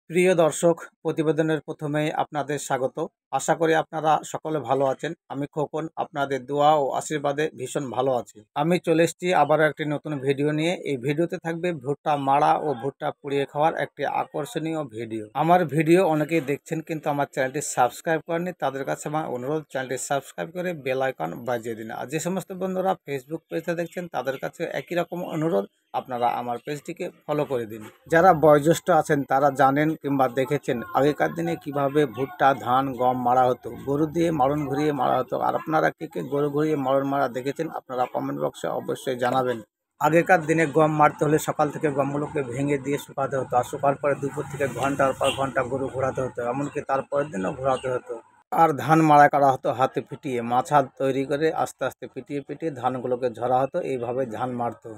প্রিয় দর্শক, প্রতিবেদনের প্রথমেই আপনাদের স্বাগত। আশা করি আপনারা সকলে ভালো আছেন। আমি খোকন, আপনাদের দোয়া ও আশীর্বাদে ভীষণ ভালো আছি। আমি চলে এসেছি আবারও একটি নতুন ভিডিও নিয়ে। এই ভিডিওতে থাকবে ভুট্টা মাড়া ও ভুট্টা পুড়িয়ে খাওয়ার একটি আকর্ষণীয় ভিডিও। আমার ভিডিও অনেকেই দেখছেন কিন্তু আমার চ্যানেলটি সাবস্ক্রাইব করেননি। তাদের কাছে আমার অনুরোধ, চ্যানেলটি সাবস্ক্রাইব করে বেল আইকন বাজিয়ে দিন। আর যে সমস্ত বন্ধুরা ফেসবুক পেজে দেখছেন তাদের কাছে একই রকম অনুরোধ, আপনারা আমার পেজটিকে ফলো করে দিন। যারা বয়োজ্যেষ্ঠ আছেন তারা জানেন কিংবা দেখেছেন আগেকার দিনে কিভাবে ভুট্টা, ধান, গম মারা হতো। গরু দিয়ে মাড়ন ঘুরিয়ে মারা হতো। আর আপনারা কে গরু ঘুরিয়ে মাড়ন মারা দেখেছেন আপনারা কমেন্ট বক্সে অবশ্যই জানাবেন। আগেকার দিনে গম মারতে হলে সকাল থেকে গমগুলোকে ভেঙে দিয়ে শুকাতে হতো, আর শুকার পরে দুপুর থেকে ঘন্টার পর ঘন্টা গরু ঘোরাতে হতো, এমনকি তারপরের দিনও ঘোরাতে হতো। আর ধান মাড়াই করা হতো হাতে পিটিয়ে, মাছা তৈরি করে আস্তে আস্তে পিটিয়ে পিটিয়ে ধানগুলোকে ঝরা হতো। এইভাবে ধান মারতো।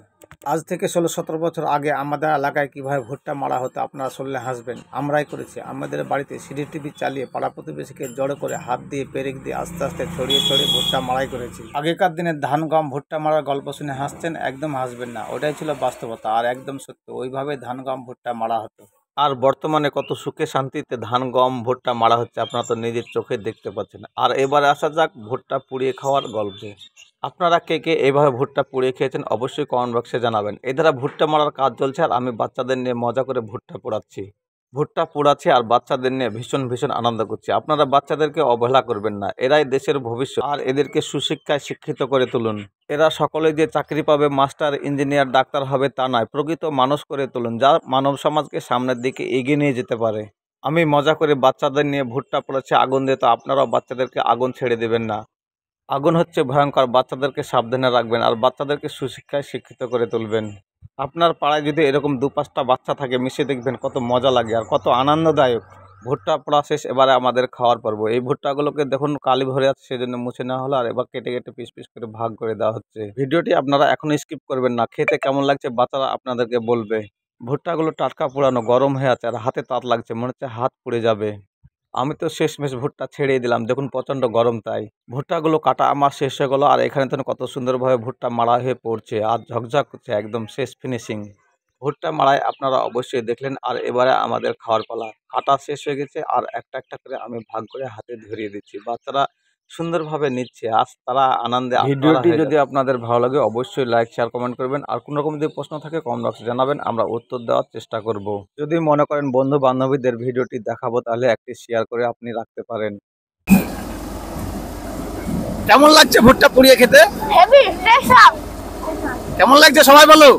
আজ থেকে 16-17 বছর আগে আমাদের এলাকায় কীভাবে ভুট্টা মারা হতো আপনারা শুনলে হাসবেন। আমরাই করেছি। আমাদের বাড়িতে সিডি টিভি চালিয়ে পাড়া প্রতিবেশীকে জড়ো করে হাত দিয়ে পেরেক দিয়ে আস্তে আস্তে ছড়িয়ে ছড়িয়ে ভুট্টা মারাই করেছি। আগেকার দিনে ধান, গম, ভুট্টা মারার গল্প শুনে হাসছেন, একদম হাসবেন না। ওটাই ছিল বাস্তবতা আর একদম সত্য। ওইভাবে ধান, গম, ভুট্টা মারা হতো। আর বর্তমানে কত সুখে শান্তিতে ধান, গম, ভুট্টা মারা হচ্ছে আপনারা তো নিজের চোখে দেখতে পাচ্ছেন। আর এবারে আসা যাক ভুট্টা পুড়িয়ে খাওয়ার গল্পে। আপনারা কে কে এভাবে ভুট্টা পুড়িয়ে খেয়েছেন অবশ্যই কমেন্ট বক্সে জানাবেন। এধারা ভুট্টা মারার কাজ চলছে আর আমি বাচ্চাদের নিয়ে মজা করে ভুট্টা পোড়াচ্ছি। ভুট্টা পোড়াচ্ছি আর বাচ্চাদের নিয়ে ভীষণ ভীষণ আনন্দ করছি। আপনারা বাচ্চাদেরকে অবহেলা করবেন না, এরাই দেশের ভবিষ্যৎ। আর এদেরকে সুশিক্ষায় শিক্ষিত করে তুলুন। এরা সকলে যে চাকরি পাবে, মাস্টার, ইঞ্জিনিয়ার, ডাক্তার হবে তা নয়, প্রকৃত মানুষ করে তুলুন যা মানব সমাজকে সামনের দিকে এগিয়ে নিয়ে যেতে পারে। আমি মজা করে বাচ্চাদের নিয়ে ভুট্টা পোড়াচ্ছি আগুন দিয়ে, তো আপনারাও বাচ্চাদেরকে আগুন ছেড়ে দেবেন না। আগুন হচ্ছে ভয়ঙ্কর, বাচ্চাদেরকে সাবধানে রাখবেন আর বাচ্চাদেরকে সুশিক্ষায় শিক্ষিত করে তুলবেন। আপনার পাড়ায় যদি এরকম 2-5টা বাচ্চা থাকে, মিশে দেখবেন কত মজা লাগে আর কত আনন্দদায়ক। ভুট্টা পোড়া শেষ, এবারে আমাদের খাওয়ার পর্ব। এই ভুট্টাগুলোকে দেখুন কালি ভরে আছে, সেজন্য মুছে নেওয়া হলো আর এবার কেটে কেটে পিস পিস করে ভাগ করে দেওয়া হচ্ছে। ভিডিওটি আপনারা এখনো স্কিপ করবেন না। খেতে কেমন লাগছে বাচ্চারা আপনাদেরকে বলবে। ভুট্টাগুলো টাটকা পুরানো, গরম হয়ে আছে আর হাতে তাত লাগছে, মনে হচ্ছে হাত পুড়ে যাবে। আমি তো শেষমেশ ভুট্টা ছেড়েই দিলাম, দেখুন প্রচণ্ড গরম তাই। ভুট্টাগুলো কাটা আমার শেষ হয়ে গেলো আর এখানে তো কত সুন্দরভাবে ভুট্টা মাড়া হয়ে পড়ছে আর ঝকঝক করছে, একদম শেষ ফিনিশিং। ভুট্টা মাড়াই আপনারা অবশ্যই দেখলেন আর এবারে আমাদের খাওয়ার পালা। কাটা শেষ হয়ে গেছে আর একটা একটা করে আমি ভাগ করে হাতে ধরিয়ে দিচ্ছি। বাচ্চারা সুন্দরভাবে নিচ্ছে, আজ তারা আনন্দে। ভিডিওটি যদি আপনাদের ভালো লাগে অবশ্যই লাইক, শেয়ার, কমেন্ট করবেন। আর কোনো রকম যদি প্রশ্ন থাকে কমেন্ট বক্সে জানাবেন, আমরা উত্তর দেওয়ার চেষ্টা করব। যদি মনে করেন বন্ধু বান্ধবীদের ভিডিওটি দেখাবো তাহলে একটি শেয়ার করে আপনি রাখতে পারেন। কেমন লাগছে ভুট্টা পুড়িয়ে খেতে? Heavy fresh up. কেমন লাগছে সবাই বলো?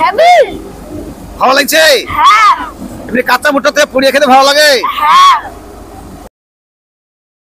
হেভি। ভালো লাগছে? হ্যাঁ। এমনি কাঁচা ভুট্টা পুড়িয়ে খেতে ভালো লাগে? হ্যাঁ।